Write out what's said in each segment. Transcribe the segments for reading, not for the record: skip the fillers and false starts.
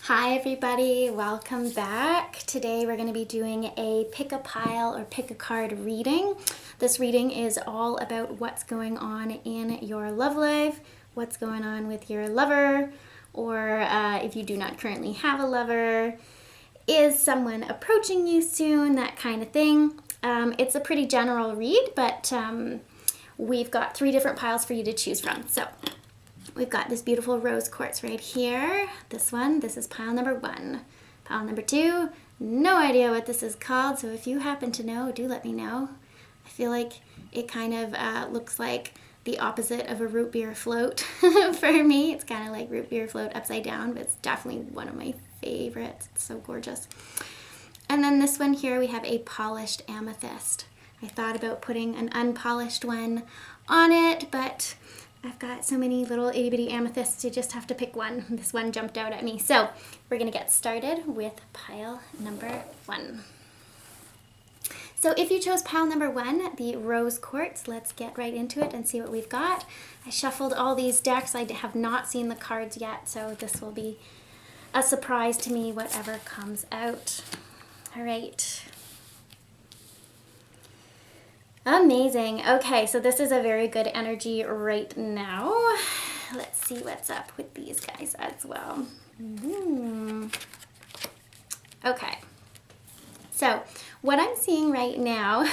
Hi everybody, welcome back. Today we're going to be doing a pick a pile or pick a card reading. This reading is all about what's going on in your love life, what's going on with your lover, or if you do not currently have a lover, is someone approaching you soon, that kind of thing. It's a pretty general read, but we've got 3 different piles for you to choose from. So we've got this beautiful rose quartz right here. This one, this is pile number 1. Pile number 2, no idea what this is called, so if you happen to know, do let me know. I feel like it kind of looks like the opposite of a root beer float for me. It's kind of like root beer float upside down, but it's definitely one of my favorites. It's so gorgeous. And then this one here, we have a polished amethyst. I thought about putting an unpolished one on it, but I've got so many little itty bitty amethysts, you just have to pick one. This one jumped out at me. So we're gonna get started with pile number 1. So if you chose pile number 1, the rose quartz, let's get right into it and see what we've got. I shuffled all these decks. I have not seen the cards yet, so this will be a surprise to me, whatever comes out. All right. Amazing. Okay, so this is a very good energy right now. Let's see what's up with these guys as well. Okay. So what I'm seeing right now,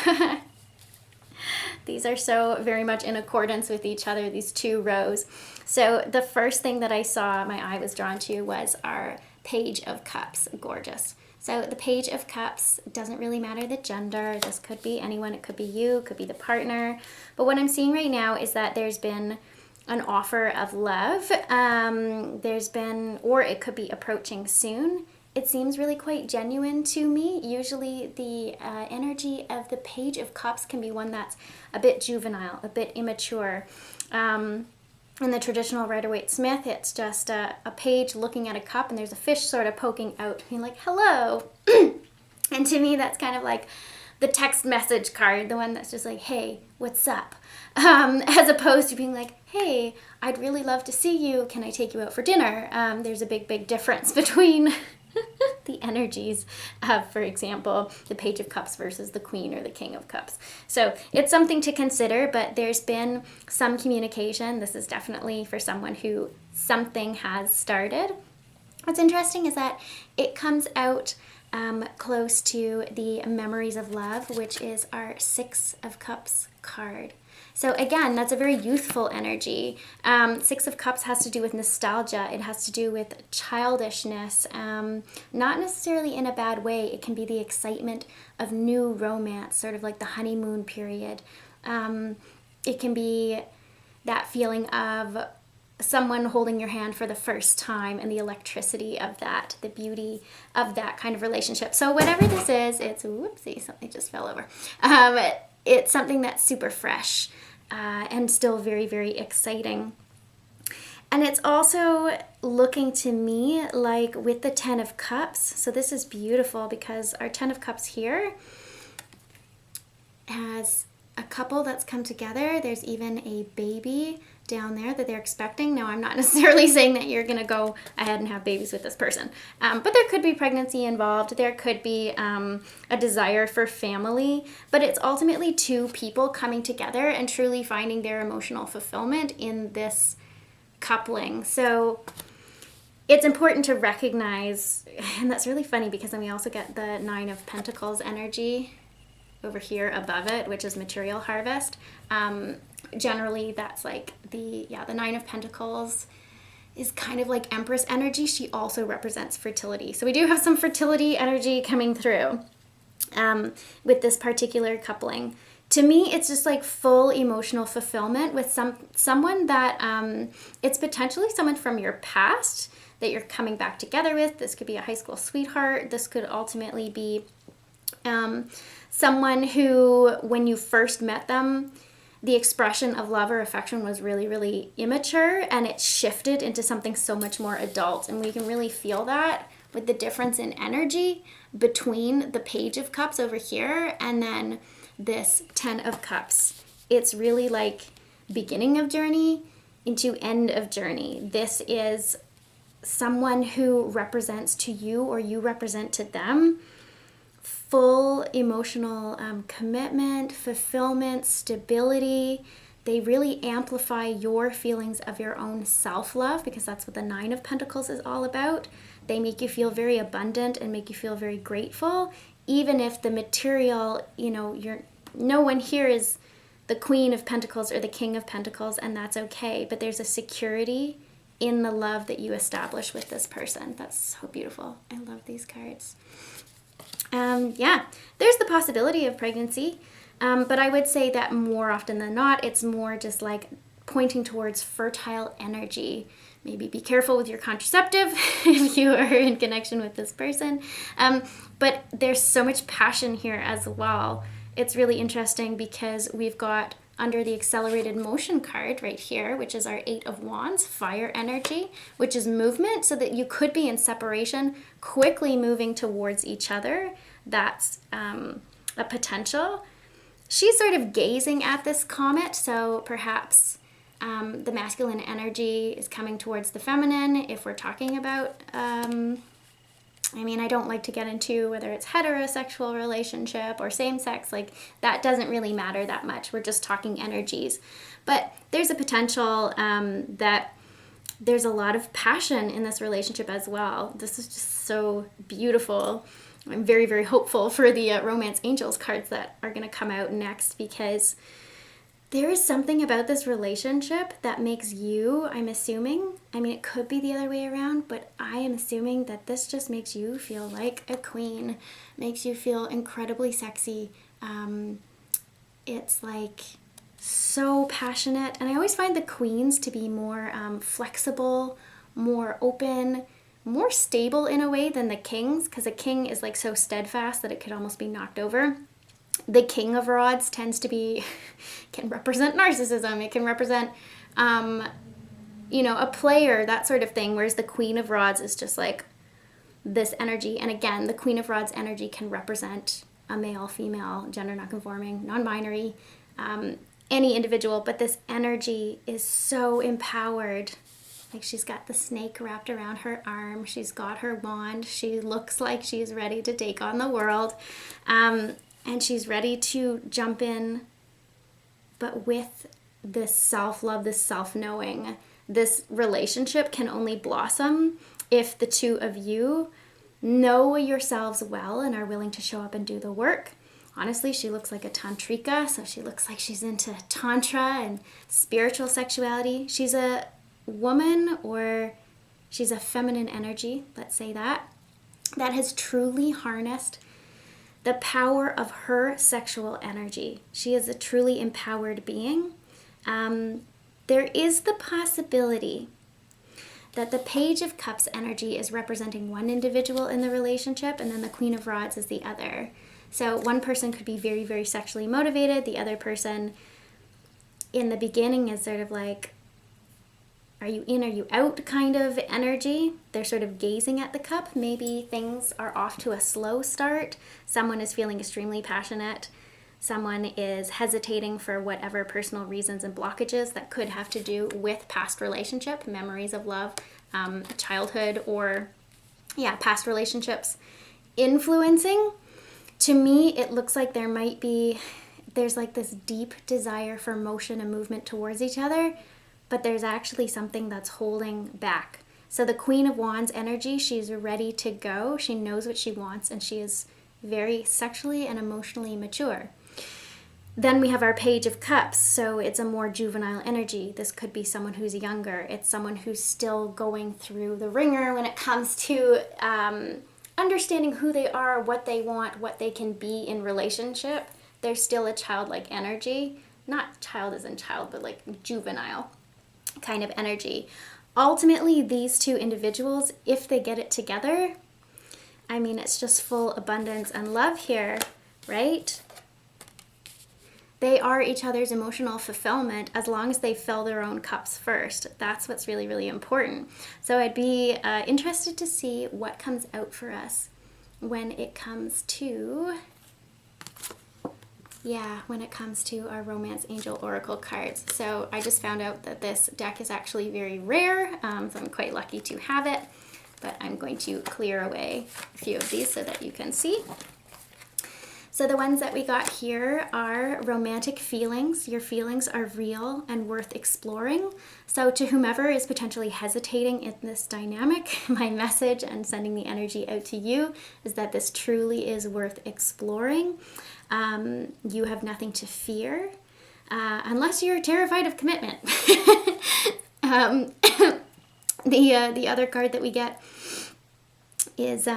these are so very much in accordance with each other, these 2 rows. So the first thing that I saw, my eye was drawn to, was our Page of Cups. Gorgeous. So the Page of Cups, doesn't really matter the gender. This could be anyone. It could be you. It could be the partner. But what I'm seeing right now is that there's been an offer of love. Or it could be approaching soon. It seems really quite genuine to me. Usually the energy of the Page of Cups can be one that's a bit juvenile, a bit immature. In the traditional Rider-Waite-Smith, it's just a page looking at a cup and there's a fish sort of poking out, being like, hello. And to me, that's kind of like the text message card, the one that's just like, hey, what's up? As opposed to being like, hey, I'd really love to see you. Can I take you out for dinner? There's a big, big difference between the energies of, for example, the Page of Cups versus the Queen or the King of Cups. So it's something to consider, but there's been some communication. This is definitely for someone who something has started. What's interesting is that it comes out close to the Memories of Love, which is our 6 of Cups card. So again, that's a very youthful energy. 6 of Cups has to do with nostalgia. It has to do with childishness, not necessarily in a bad way. It can be the excitement of new romance, sort of like the honeymoon period. It can be that feeling of someone holding your hand for the first time and the electricity of that, the beauty of that kind of relationship. So whatever this is, it's, whoopsie, something just fell over. It's something that's super fresh and still very, very exciting. And it's also looking to me like with the 10 of Cups. So this is beautiful because our 10 of Cups here has a couple that's come together. There's even a baby down there that they're expecting. Now, I'm not necessarily saying that you're going to go ahead and have babies with this person, but there could be pregnancy involved. There could be a desire for family, but it's ultimately 2 people coming together and truly finding their emotional fulfillment in this coupling. So it's important to recognize, and that's really funny because then we also get the 9 of Pentacles energy over here above it, which is material harvest. Generally, that's like the 9 of Pentacles is kind of like Empress energy. She also represents fertility. So we do have some fertility energy coming through with this particular coupling. To me, it's just like full emotional fulfillment with someone that it's potentially someone from your past that you're coming back together with. This could be a high school sweetheart. This could ultimately be someone who, when you first met them, the expression of love or affection was really, really immature, and it shifted into something so much more adult. And we can really feel that with the difference in energy between the Page of Cups over here and then this 10 of Cups. It's really like beginning of journey into end of journey. This is someone who represents to you or you represent to them full emotional commitment, fulfillment, stability. They really amplify your feelings of your own self-love, because that's what the Nine of Pentacles is all about. They make you feel very abundant and make you feel very grateful, even if the material, no one here is the Queen of Pentacles or the King of Pentacles, and that's okay. But there's a security in the love that you establish with this person. That's so beautiful. I love these cards. There's the possibility of pregnancy, but I would say that more often than not, it's more just like pointing towards fertile energy. Maybe be careful with your contraceptive if you are in connection with this person. But there's so much passion here as well. It's really interesting because we've got under the accelerated motion card right here, which is our Eight of Wands, fire energy, which is movement, so that you could be in separation, quickly moving towards each other. That's a potential. She's sort of gazing at this comet, so perhaps the masculine energy is coming towards the feminine if we're talking about I don't like to get into whether it's heterosexual relationship or same-sex. Like, that doesn't really matter that much. We're just talking energies. But there's a potential that there's a lot of passion in this relationship as well. This is just so beautiful. I'm very, very hopeful for the Romance Angels cards that are going to come out next, because there is something about this relationship that makes you, I'm assuming, it could be the other way around, but I am assuming that this just makes you feel like a queen, makes you feel incredibly sexy. It's like so passionate. And I always find the queens to be more flexible, more open, more stable in a way than the kings, because a king is like so steadfast that it could almost be knocked over. The King of Rods tends to be, can represent narcissism. It can represent, a player, that sort of thing. Whereas the Queen of Rods is just like this energy. And again, the Queen of Rods energy can represent a male, female, gender non-conforming, non-binary, any individual. But this energy is so empowered. Like, she's got the snake wrapped around her arm. She's got her wand. She looks like she's ready to take on the world. And she's ready to jump in, but with this self-love, this self-knowing. This relationship can only blossom if the two of you know yourselves well and are willing to show up and do the work. Honestly, she looks like a tantrika, so she looks like she's into tantra and spiritual sexuality. She's a woman, or she's a feminine energy, let's say that has truly harnessed the power of her sexual energy. She is a truly empowered being. There is the possibility that the Page of Cups energy is representing one individual in the relationship, and then the Queen of Rods is the other. So one person could be very, very sexually motivated. The other person in the beginning is sort of like, are you in, are you out kind of energy. They're sort of gazing at the cup. Maybe things are off to a slow start. Someone is feeling extremely passionate. Someone is hesitating for whatever personal reasons and blockages that could have to do with past relationship, memories of love, childhood, or past relationships influencing. To me, it looks like there's like this deep desire for motion and movement towards each other, but there's actually something that's holding back. So the Queen of Wands energy, she's ready to go. She knows what she wants, and she is very sexually and emotionally mature. Then we have our Page of Cups, so it's a more juvenile energy. This could be someone who's younger. It's someone who's still going through the ringer when it comes to understanding who they are, what they want, what they can be in relationship. They're still a childlike energy. Not child as in child, but like juvenile kind of energy. Ultimately, these two individuals, if they get it together, it's just full abundance and love here, right? They are each other's emotional fulfillment as long as they fill their own cups first. That's what's really, really important. So I'd be interested to see what comes out for us when it comes to Yeah, when it comes to our Romance Angel Oracle cards. So I just found out that this deck is actually very rare, so I'm quite lucky to have it. But I'm going to clear away a few of these so that you can see. So the ones that we got here are romantic feelings. Your feelings are real and worth exploring. So to whomever is potentially hesitating in this dynamic, my message and sending the energy out to you is that this truly is worth exploring. You have nothing to fear, unless you're terrified of commitment. The other card that we get is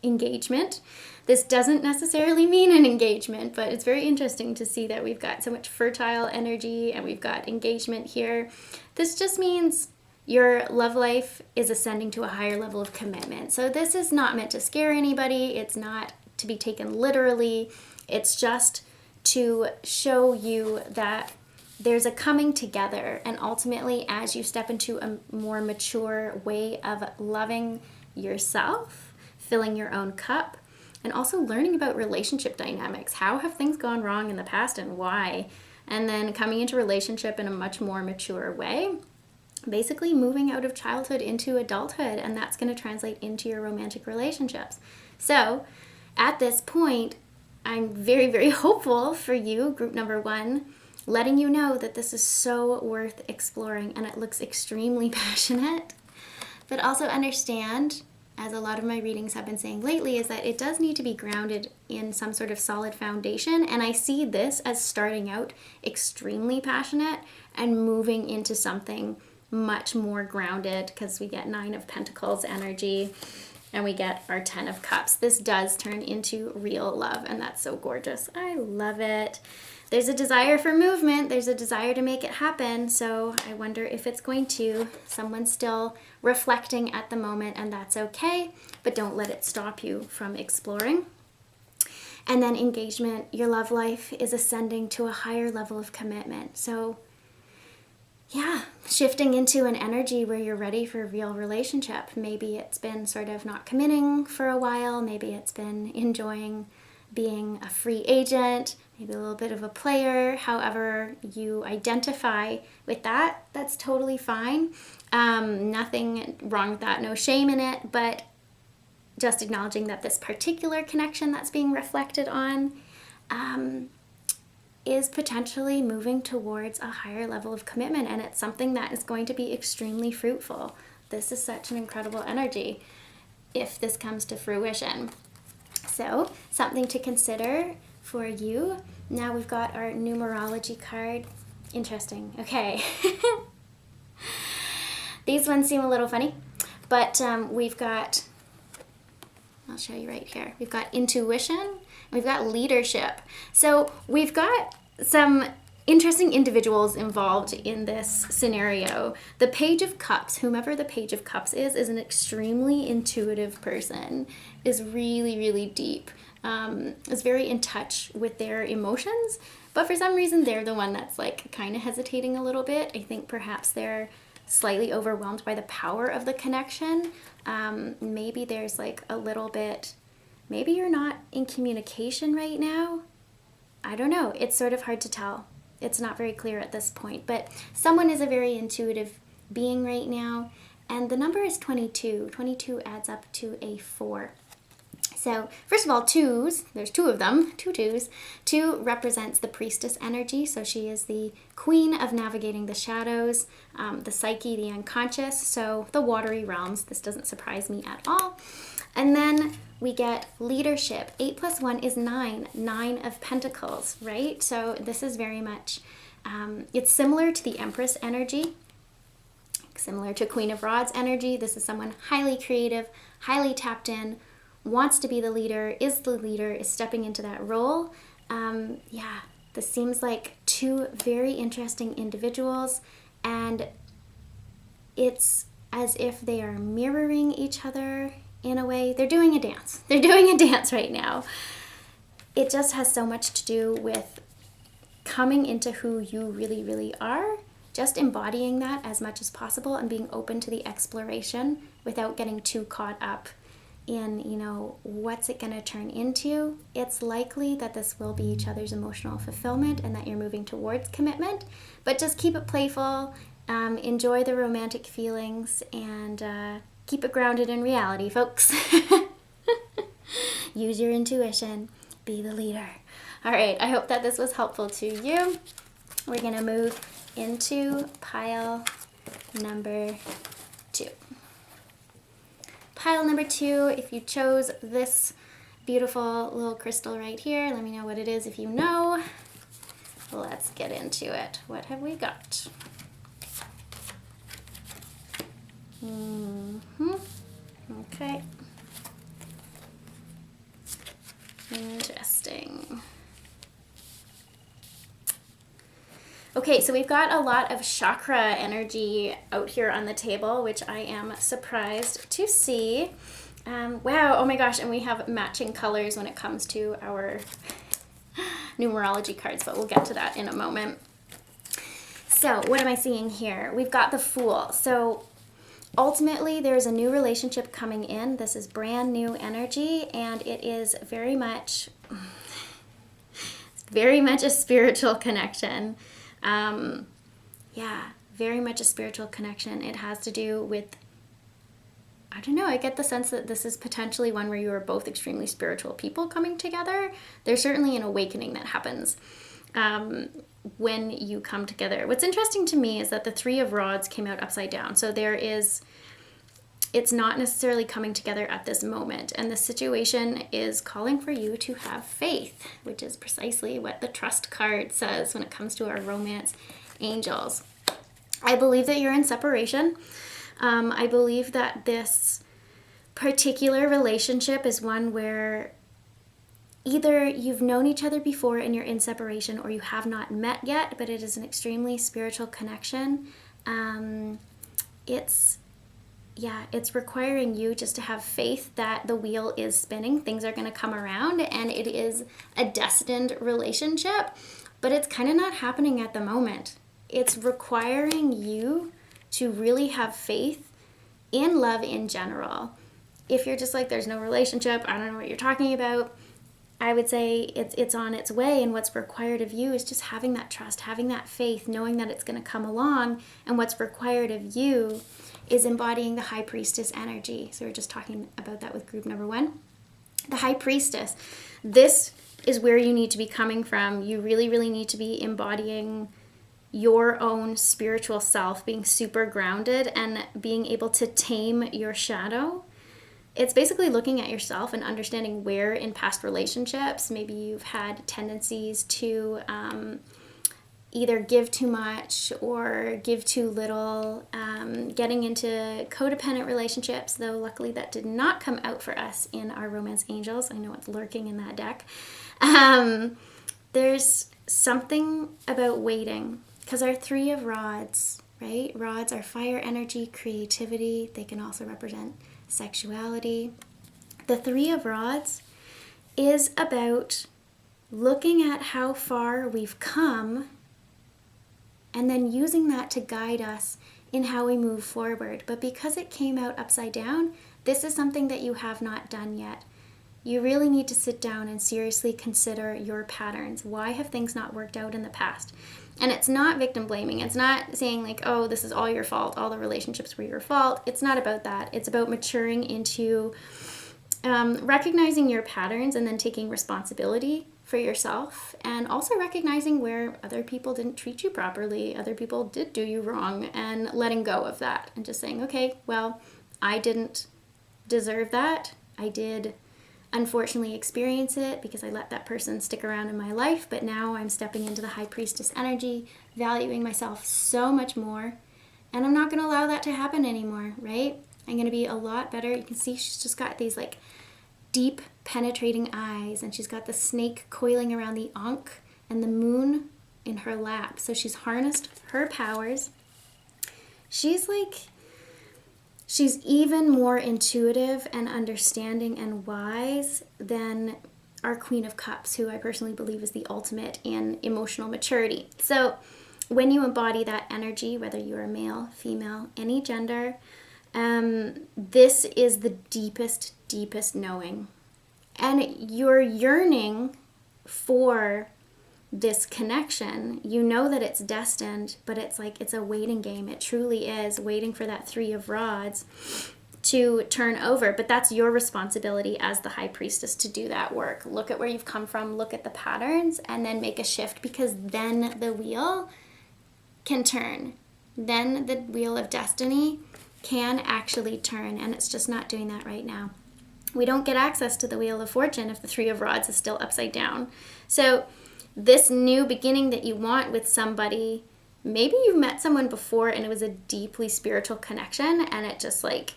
engagement. This doesn't necessarily mean an engagement, but it's very interesting to see that we've got so much fertile energy and we've got engagement here. This just means your love life is ascending to a higher level of commitment. So this is not meant to scare anybody. It's not to be taken literally. It's just to show you that there's a coming together, and ultimately as you step into a more mature way of loving yourself, filling your own cup, and also learning about relationship dynamics. How have things gone wrong in the past and why? And then coming into relationship in a much more mature way. Basically moving out of childhood into adulthood, and that's going to translate into your romantic relationships. So at this point, I'm very, very hopeful for you, group number 1, letting you know that this is so worth exploring, and it looks extremely passionate. But also understand, as a lot of my readings have been saying lately, is that it does need to be grounded in some sort of solid foundation. And I see this as starting out extremely passionate and moving into something much more grounded, because we get 9 of Pentacles energy and we get our 10 of Cups. This does turn into real love, and that's so gorgeous. I love it. There's a desire for movement. There's a desire to make it happen. So I wonder if it's going to. Someone's still reflecting at the moment, and that's okay, but don't let it stop you from exploring. And then engagement, your love life is ascending to a higher level of commitment. So yeah, shifting into an energy where you're ready for a real relationship. Maybe it's been sort of not committing for a while. Maybe it's been enjoying being a free agent, maybe a little bit of a player. However you identify with that, that's totally fine. Nothing wrong with that, no shame in it, but just acknowledging that this particular connection that's being reflected on is potentially moving towards a higher level of commitment, and it's something that is going to be extremely fruitful. This is such an incredible energy if this comes to fruition. So, something to consider for you. Now we've got our numerology card. Interesting. Okay. These ones seem a little funny, but we've got, I'll show you right here. We've got intuition, we've got leadership. So we've got some interesting individuals involved in this scenario. The Page of Cups, whomever the Page of Cups is an extremely intuitive person, is really, really deep, is very in touch with their emotions, but for some reason they're the one that's like kind of hesitating a little bit. I think perhaps they're slightly overwhelmed by the power of the connection. Maybe there's like a little bit, maybe you're not in communication right now. I don't know. It's sort of hard to tell. It's not very clear at this point, but someone is a very intuitive being right now, and the number is 22. 22 adds up to a 4. So first of all, twos, there's 2 of them, 2 twos. 2 represents the priestess energy, so she is the queen of navigating the shadows, the psyche, the unconscious, so the watery realms. This doesn't surprise me at all. And then we get leadership. 8 plus 1 is 9. 9 of Pentacles, right? So this is very much, it's similar to the Empress energy, similar to Queen of Rods energy. This is someone highly creative, highly tapped in, wants to be the leader, is stepping into that role. Yeah, this seems like 2 very interesting individuals, and it's as if they are mirroring each other in a way. They're doing a dance. They're doing a dance right now. It just has so much to do with coming into who you really, really are, just embodying that as much as possible and being open to the exploration without getting too caught up in, you know, what's it going to turn into. It's likely that this will be each other's emotional fulfillment and that you're moving towards commitment, but just keep it playful, enjoy the romantic feelings, and keep it grounded in reality, folks. Use your intuition, be the leader. All right, I hope that this was helpful to you. We're going to move into pile number 2. Pile number 2, if you chose this beautiful little crystal right here, let me know what it is if you know. Let's get into it. What have we got? Okay. Interesting. Okay, so we've got a lot of chakra energy out here on the table, which I am surprised to see. Wow, oh my gosh, and we have matching colors when it comes to our numerology cards, but we'll get to that in a moment. So what am I seeing here? We've got the Fool. So ultimately, there's a new relationship coming in. This is brand new energy, and it is very much a spiritual connection. Very much a spiritual connection. It has to do with, I don't know, I get the sense that this is potentially one where you are both extremely spiritual people coming together. There's certainly an awakening that happens when you come together. What's interesting to me is that the Three of Rods came out upside down. So it's not necessarily coming together at this moment. And the situation is calling for you to have faith, which is precisely what the Trust card says when it comes to our romance angels. I believe that you're in separation. I believe that this particular relationship is one where either you've known each other before and you're in separation, or you have not met yet, but it is an extremely spiritual connection. It's requiring you just to have faith that the wheel is spinning. Things are going to come around, and it is a destined relationship, but it's kind of not happening at the moment. It's requiring you to really have faith in love in general. If you're just like, there's no relationship, I don't know what you're talking about, I would say it's on its way, and what's required of you is just having that trust, having that faith, knowing that it's going to come along, and what's required of you is embodying the High Priestess energy. So we're just talking about that with group number 1. The High Priestess. This is where you need to be coming from. You really, really need to be embodying your own spiritual self, being super grounded and being able to tame your shadow. It's basically looking at yourself and understanding where in past relationships maybe you've had tendencies to either give too much or give too little, getting into codependent relationships, though luckily that did not come out for us in our romance angels. I know it's lurking in that deck. There's something about waiting, because our Three of Rods, right? Rods are fire energy, creativity. They can also represent sexuality. The Three of Rods is about looking at how far we've come and then using that to guide us in how we move forward. But because it came out upside down, this is something that you have not done yet. You really need to sit down and seriously consider your patterns. Why have things not worked out in the past? And it's not victim blaming. It's not saying like, oh, this is all your fault. All the relationships were your fault. It's not about that. It's about maturing into recognizing your patterns and then taking responsibility for yourself, and also recognizing where other people didn't treat you properly, other people did do you wrong, and letting go of that and just saying, okay, well, I didn't deserve that. I did unfortunately experience it because I let that person stick around in my life, but now I'm stepping into the High Priestess energy, valuing myself so much more, and I'm not going to allow that to happen anymore, right? I'm going to be a lot better. You can see she's just got these like deep penetrating eyes, and she's got the snake coiling around the ankh and the moon in her lap. So she's harnessed her powers. She's even more intuitive and understanding and wise than our Queen of Cups, who I personally believe is the ultimate in emotional maturity. So when you embody that energy, whether you are male, female, any gender, This is the deepest, deepest knowing. And you're yearning for this connection. You know that it's destined, but it's like it's a waiting game. It truly is waiting for that Three of Rods to turn over. But that's your responsibility as the High Priestess to do that work. Look at where you've come from, look at the patterns, and then make a shift, because then the wheel can turn. Then the wheel of destiny can actually turn, and it's just not doing that right now. We don't get access to the Wheel of Fortune if the Three of Rods is still upside down. So this new beginning that you want with somebody, maybe you've met someone before and it was a deeply spiritual connection and it just like,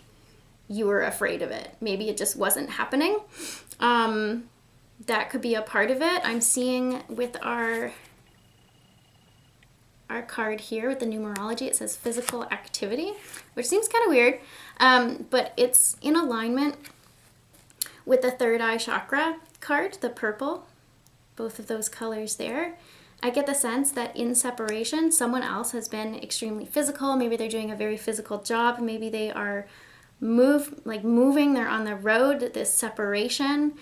you were afraid of it. Maybe it just wasn't happening. That could be a part of it. I'm seeing with our card here with the numerology, it says physical activity, which seems kind of weird, but it's in alignment with the third eye chakra card, the purple, both of those colors there. I get the sense that in separation, someone else has been extremely physical. Maybe they're doing a very physical job. Maybe they are moving, they're on the road, this separation.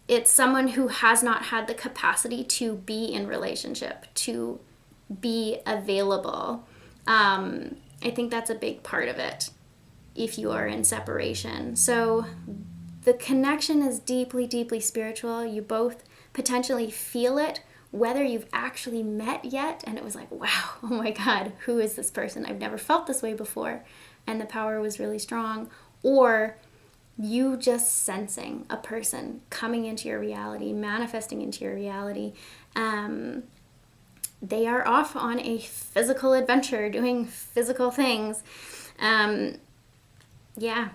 It's someone who has not had the capacity to be in relationship, to be available. I think that's a big part of it if you are in separation. So the connection is deeply, deeply spiritual. You both potentially feel it, whether you've actually met yet and it was like, wow, oh my God, who is this person? I've never felt this way before. And the power was really strong. Or you just sensing a person coming into your reality, manifesting into your reality. They are off on a physical adventure, doing physical things. Yeah.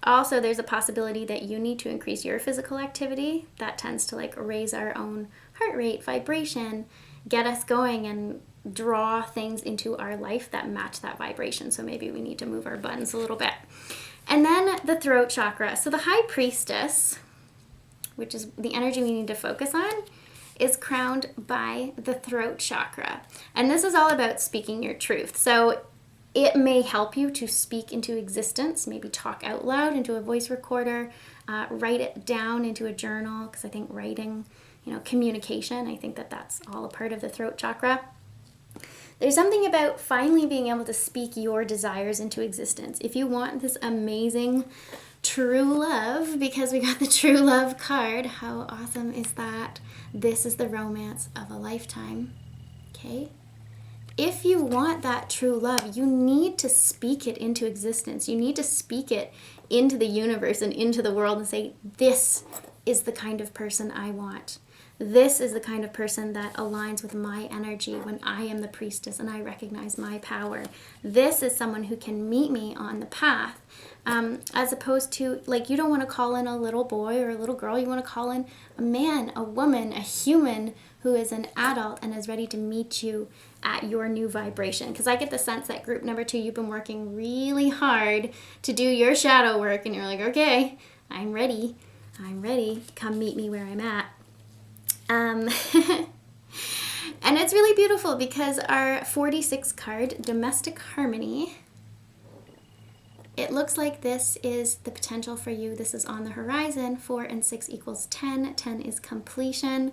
Also, there's a possibility that you need to increase your physical activity. That tends to like raise our own heart rate, vibration, get us going and draw things into our life that match that vibration. So maybe we need to move our buttons a little bit. And then the throat chakra. So the High Priestess, which is the energy we need to focus on, is crowned by the throat chakra. And this is all about speaking your truth. So it may help you to speak into existence, maybe talk out loud into a voice recorder, write it down into a journal, because I think writing, communication, I think that that's all a part of the throat chakra. There's something about finally being able to speak your desires into existence. If you want this amazing true love, because we got the true love card, how awesome is that? This is the romance of a lifetime, okay? If you want that true love, you need to speak it into existence. You need to speak it into the universe and into the world and say, this is the kind of person I want. This is the kind of person that aligns with my energy when I am the priestess and I recognize my power. This is someone who can meet me on the path, as opposed to, like, you don't want to call in a little boy or a little girl. You want to call in a man, a woman, a human who is an adult and is ready to meet you at your new vibration. Because I get the sense that group number 2, you've been working really hard to do your shadow work and you're like, okay, I'm ready. Come meet me where I'm at. And it's really beautiful because our 46 card, Domestic Harmony, it looks like this is the potential for you. This is on the horizon. 4 and 6 equals 10. 10 is completion,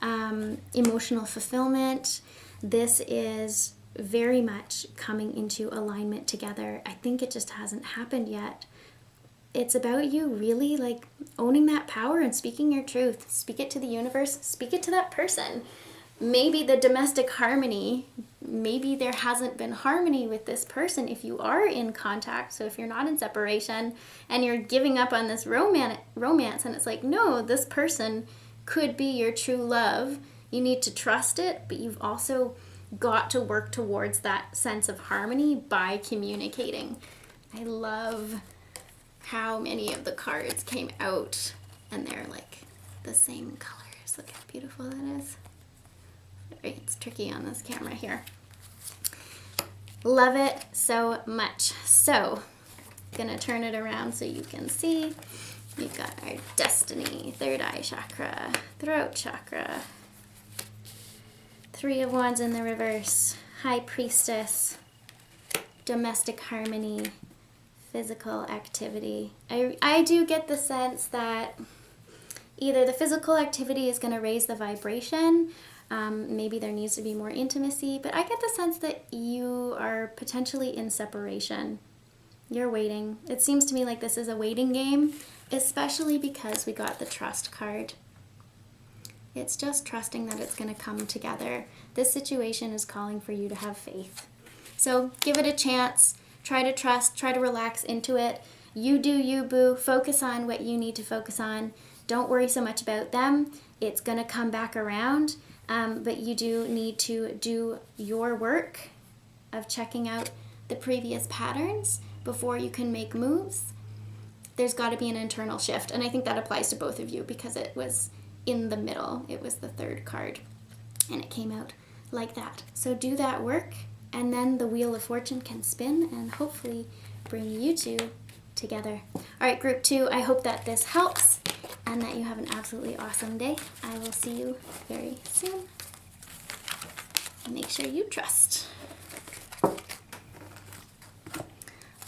emotional fulfillment. This is very much coming into alignment together. I think it just hasn't happened yet. It's about you really like owning that power and speaking your truth. Speak it to the universe. Speak it to that person. Maybe the domestic harmony, maybe there hasn't been harmony with this person if you are in contact. So if you're not in separation and you're giving up on this romance and it's like, no, this person could be your true love. You need to trust it, but you've also got to work towards that sense of harmony by communicating. I love how many of the cards came out and they're like the same colors. Look how beautiful that is. It's tricky on this camera here. Love it so much. So, gonna turn it around so you can see. We've got our destiny, third eye chakra, throat chakra, 3 of Wands in the reverse, High Priestess, domestic harmony, physical activity. I do get the sense that either the physical activity is going to raise the vibration, maybe there needs to be more intimacy, but I get the sense that you are potentially in separation. You're waiting. It seems to me like this is a waiting game, especially because we got the trust card. It's just trusting that it's going to come together. This situation is calling for you to have faith. So give it a chance. Try to trust. Try to relax into it. You do you, boo. Focus on what you need to focus on. Don't worry so much about them. It's going to come back around. But you do need to do your work of checking out the previous patterns before you can make moves. There's got to be an internal shift. And I think that applies to both of you because it was in the middle. It was the third card. And it came out like that. So do that work. And then the Wheel of Fortune can spin and hopefully bring you two together. All right, group 2, I hope that this helps and that you have an absolutely awesome day. I will see you very soon. Make sure you trust.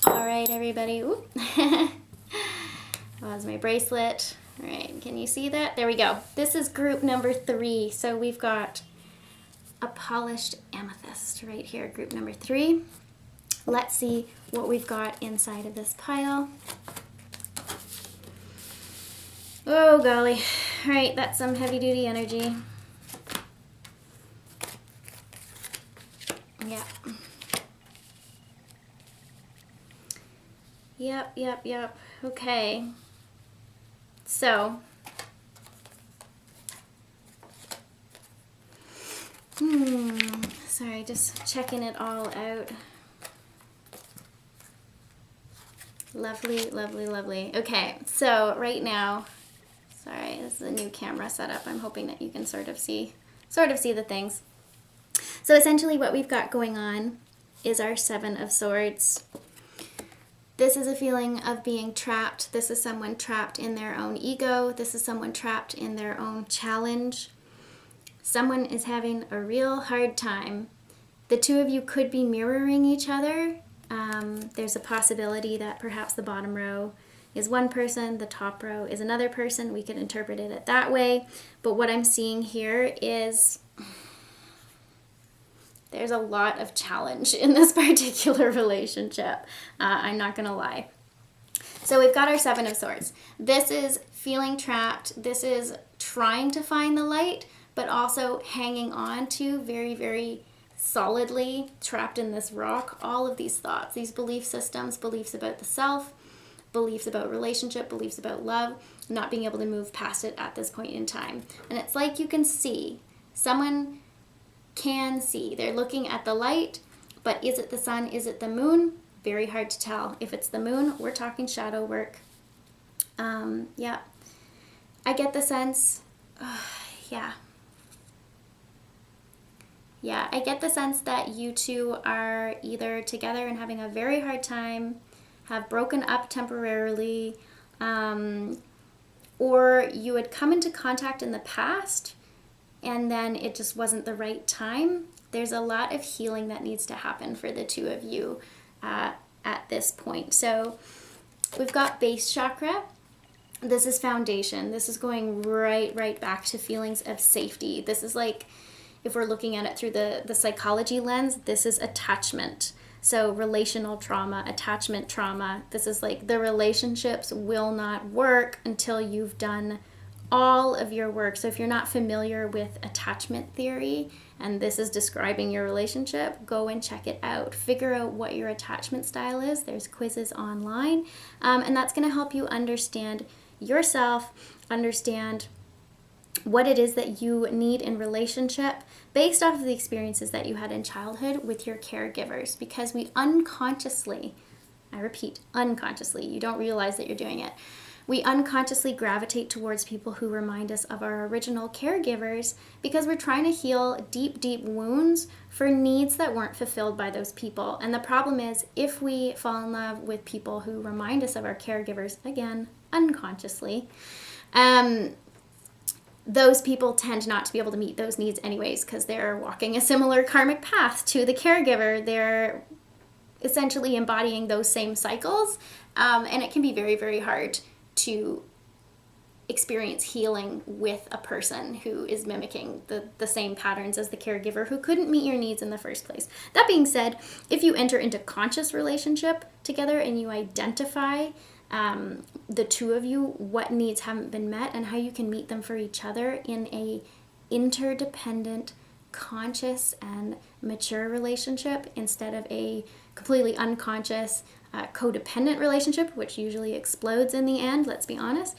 All right, everybody. Ooh. That was my bracelet. All right, can you see that? There we go. This is group number 3. So we've got a polished amethyst right here, group number 3. Let's see what we've got inside of this pile. Oh, golly. All right, that's some heavy-duty energy. Yeah. Yep. Okay. So, sorry, just checking it all out. Lovely. Okay, so right now, sorry, this is a new camera setup. I'm hoping that you can sort of see the things. So essentially what we've got going on is our 7 of Swords. This is a feeling of being trapped. This is someone trapped in their own ego. This is someone trapped in their own challenge. Someone is having a real hard time. The two of you could be mirroring each other. There's a possibility that perhaps the bottom row is one person, the top row is another person. We could interpret it that way. But what I'm seeing here is there's a lot of challenge in this particular relationship. I'm not going to lie. So we've got our 7 of Swords. This is feeling trapped. This is trying to find the light, but also hanging on to very, very solidly, trapped in this rock, all of these thoughts, these belief systems, beliefs about the self, beliefs about relationship, beliefs about love, not being able to move past it at this point in time. And it's like you can see, someone can see. They're looking at the light, but is it the sun? Is it the moon? Very hard to tell. If it's the moon, we're talking shadow work. Yeah. I get the sense, Yeah, I get the sense that you two are either together and having a very hard time, have broken up temporarily, or you had come into contact in the past and then it just wasn't the right time. There's a lot of healing that needs to happen for the two of you at this point. So we've got base chakra. This is foundation. This is going right back to feelings of safety. This is like, if we're looking at it through the psychology lens, this is attachment. So relational trauma, attachment trauma. This is like the relationships will not work until you've done all of your work. So if you're not familiar with attachment theory, and this is describing your relationship, go and check it out. Figure out what your attachment style is. There's quizzes online. And that's going to help you understand yourself, understand what it is that you need in relationship based off of the experiences that you had in childhood with your caregivers, because we unconsciously, I repeat, unconsciously, you don't realize that you're doing it, we unconsciously gravitate towards people who remind us of our original caregivers because we're trying to heal deep wounds for needs that weren't fulfilled by those people. And the problem is, if we fall in love with people who remind us of our caregivers, again, unconsciously, those people tend not to be able to meet those needs anyways because they're walking a similar karmic path to the caregiver. They're essentially embodying those same cycles. And it can be very, very hard to experience healing with a person who is mimicking the same patterns as the caregiver who couldn't meet your needs in the first place. That being said, if you enter into conscious relationship together and you identify the two of you, what needs haven't been met and how you can meet them for each other in a interdependent, conscious and mature relationship instead of a completely unconscious codependent relationship, which usually explodes in the end, let's be honest,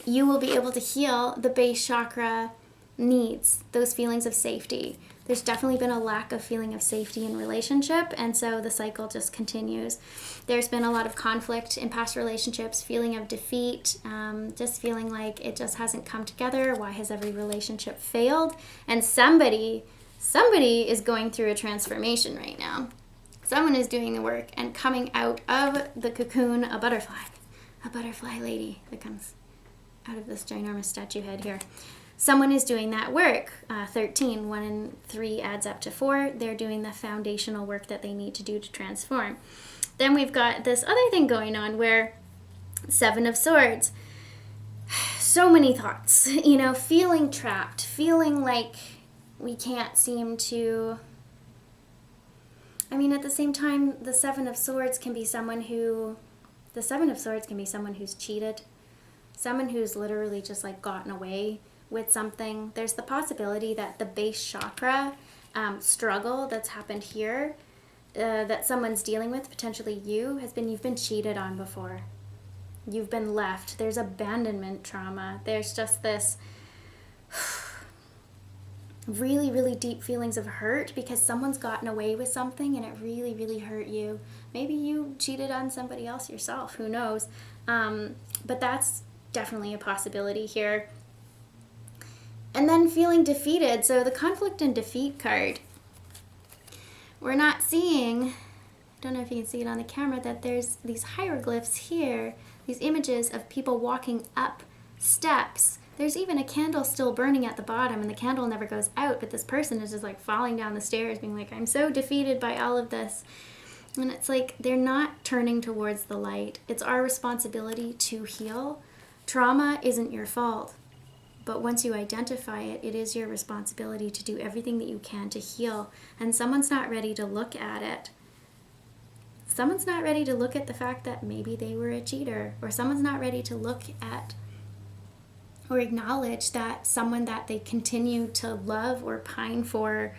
you will be able to heal the base chakra needs, those feelings of safety. There's definitely been a lack of feeling of safety in relationship, and so the cycle just continues. There's been a lot of conflict in past relationships, feeling of defeat, just feeling like it just hasn't come together. Why has every relationship failed? And somebody is going through a transformation right now. Someone is doing the work and coming out of the cocoon, a butterfly lady that comes out of this ginormous statue head here. Someone is doing that work. 13, 1 and 3 adds up to 4. They're doing the foundational work that they need to do to transform. Then we've got this other thing going on where 7 of Swords. So many thoughts, feeling trapped, feeling like we can't seem to... at the same time, the 7 of Swords can be someone who's cheated, someone who's literally just like gotten away with something. There's the possibility that the base chakra struggle that's happened here, that someone's dealing with, potentially you've been cheated on before. You've been left. There's abandonment trauma. There's just this really, really deep feelings of hurt because someone's gotten away with something and it really, really hurt you. Maybe you cheated on somebody else yourself. Who knows? But that's definitely a possibility here. And then feeling defeated. So the conflict and defeat card. We're not seeing, I don't know if you can see it on the camera, that there's these hieroglyphs here, these images of people walking up steps. There's even a candle still burning at the bottom and the candle never goes out, but this person is just like falling down the stairs being like, I'm so defeated by all of this. And it's like they're not turning towards the light. It's our responsibility to heal. Trauma isn't your fault, but once you identify it, it is your responsibility to do everything that you can to heal. And someone's not ready to look at it. Someone's not ready to look at the fact that maybe they were a cheater, or someone's not ready to look at or acknowledge that someone that they continue to love or pine for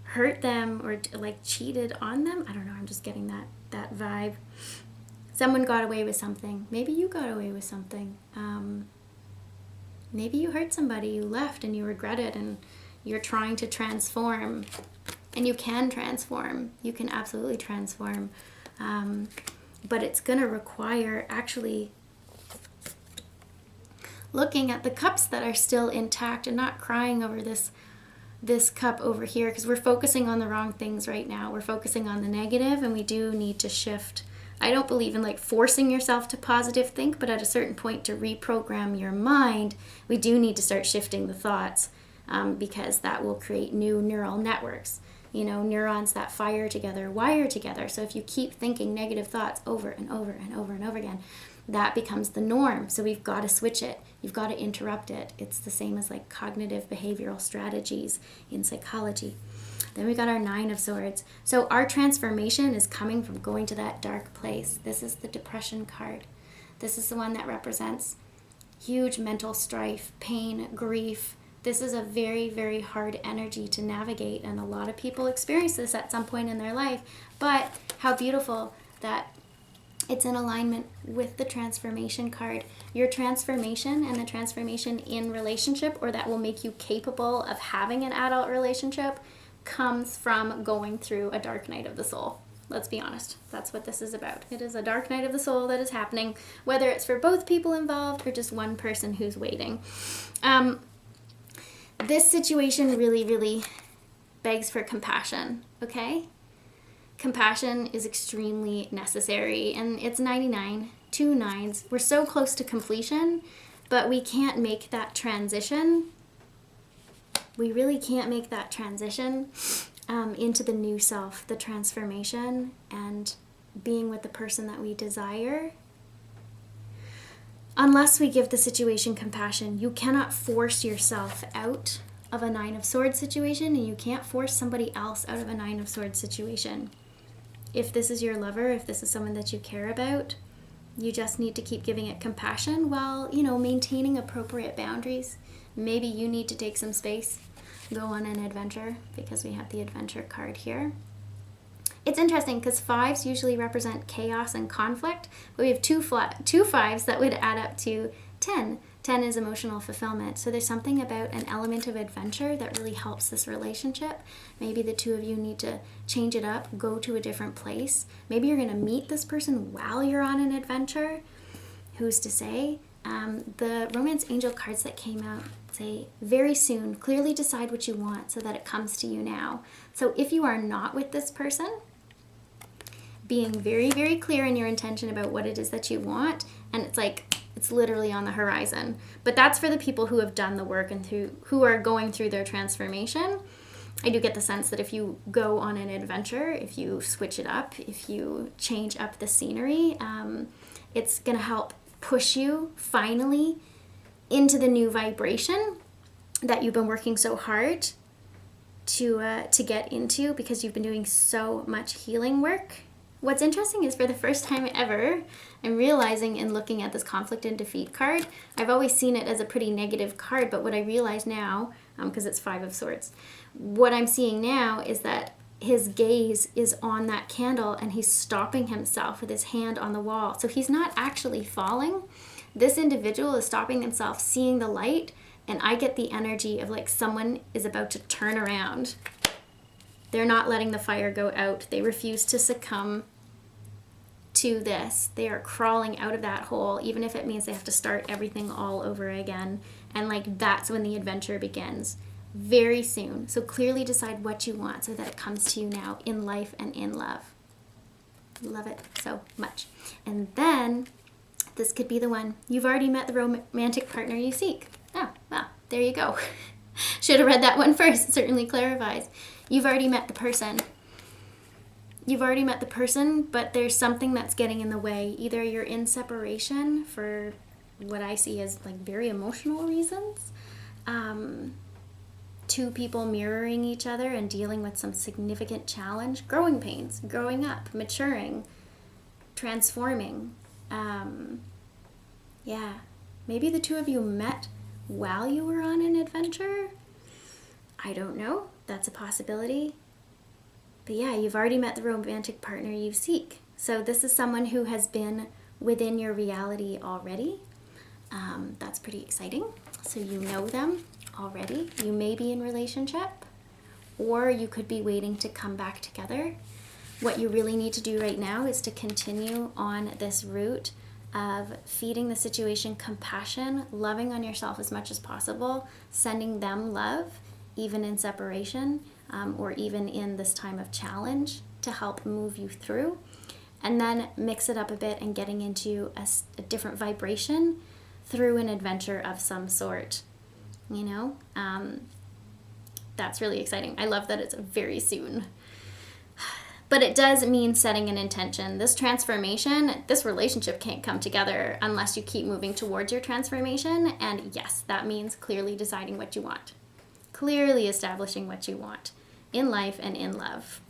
hurt them or like cheated on them. I don't know, I'm just getting that vibe. Someone got away with something. Maybe you got away with something. Maybe you hurt somebody, you left and you regret it and you're trying to transform. And you can transform. You can absolutely transform. But it's going to require actually looking at the cups that are still intact and not crying over this cup over here, because we're focusing on the wrong things right now. We're focusing on the negative, and we do need to shift. I don't believe in like forcing yourself to positive think, but at a certain point to reprogram your mind, we do need to start shifting the thoughts, because that will create new neural networks. Neurons that fire together, wire together. So if you keep thinking negative thoughts over and over and over and over again, that becomes the norm. So we've got to switch it. You've got to interrupt it. It's the same as like cognitive behavioral strategies in psychology. Then we got our 9 of Swords. So our transformation is coming from going to that dark place. This is the Depression card. This is the one that represents huge mental strife, pain, grief. This is a very, very hard energy to navigate, and a lot of people experience this at some point in their life. But how beautiful that it's in alignment with the transformation card. Your transformation and the transformation in relationship, or that will make you capable of having an adult relationship, comes from going through a dark night of the soul. Let's be honest. That's what this is about. It is a dark night of the soul that is happening, whether it's for both people involved or just one person who's waiting. This situation really, really begs for compassion, okay? Compassion is extremely necessary, and it's 99, 2 9s. We're so close to completion, but we can't make that transition. We really can't make that transition into the new self, the transformation, and being with the person that we desire. Unless we give the situation compassion, you cannot force yourself out of a Nine of Swords situation, and you can't force somebody else out of a Nine of Swords situation. If this is your lover, if this is someone that you care about, you just need to keep giving it compassion while, maintaining appropriate boundaries. Maybe you need to take some space, go on an adventure, because we have the adventure card here. It's interesting because 5s usually represent chaos and conflict, but we have two 5s that would add up to 10. 10 is emotional fulfillment. So there's something about an element of adventure that really helps this relationship. Maybe the two of you need to change it up, go to a different place. Maybe you're going to meet this person while you're on an adventure. Who's to say? The romance angel cards that came out say, very soon, clearly decide what you want so that it comes to you now. So if you are not with this person, being very, very clear in your intention about what it is that you want, and it's literally on the horizon. But that's for the people who have done the work and who are going through their transformation. I do get the sense that if you go on an adventure, if you switch it up, if you change up the scenery, it's going to help push you finally into the new vibration that you've been working so hard to get into, because you've been doing so much healing work. What's interesting is, for the first time ever, I'm realizing in looking at this conflict and defeat card, I've always seen it as a pretty negative card, but what I realize now, because it's 5 of Swords, what I'm seeing now is that his gaze is on that candle and he's stopping himself with his hand on the wall. So he's not actually falling. This individual is stopping himself, seeing the light, and I get the energy of like someone is about to turn around. They're not letting the fire go out. They refuse to succumb to this. They are crawling out of that hole, even if it means they have to start everything all over again. And like that's when the adventure begins. Very soon. So clearly decide what you want so that it comes to you now, in life and in love. Love it so much. And then this could be the one. You've already met the romantic partner you seek. Oh, well, there you go. Should have read that one first. It certainly clarifies. You've already met the person. You've already met the person, but there's something that's getting in the way. Either you're in separation for what I see as like very emotional reasons. Two people mirroring each other and dealing with some significant challenge, growing pains, growing up, maturing, transforming. Yeah, maybe the two of you met while you were on an adventure. I don't know. That's a possibility. But yeah, you've already met the romantic partner you seek. So this is someone who has been within your reality already. That's pretty exciting. So you know them already. You may be in relationship, or you could be waiting to come back together. What you really need to do right now is to continue on this route of feeding the situation compassion, loving on yourself as much as possible, sending them love, even in separation, or even in this time of challenge, to help move you through. And then mix it up a bit and getting into a different vibration through an adventure of some sort. That's really exciting. I love that it's very soon. But it does mean setting an intention. This transformation, this relationship can't come together unless you keep moving towards your transformation. And yes, that means clearly deciding what you want. Clearly establishing what you want in life and in love.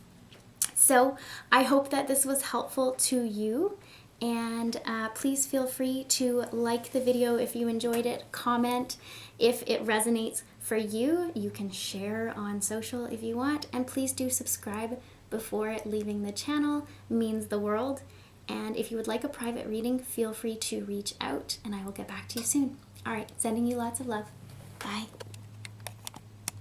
So I hope that this was helpful to you. And please feel free to like the video if you enjoyed it, comment if it resonates for you. You can share on social if you want, and please do subscribe before leaving the channel. It means the world. And if you would like a private reading, feel free to reach out and I will get back to you soon. All right, sending you lots of love. Bye.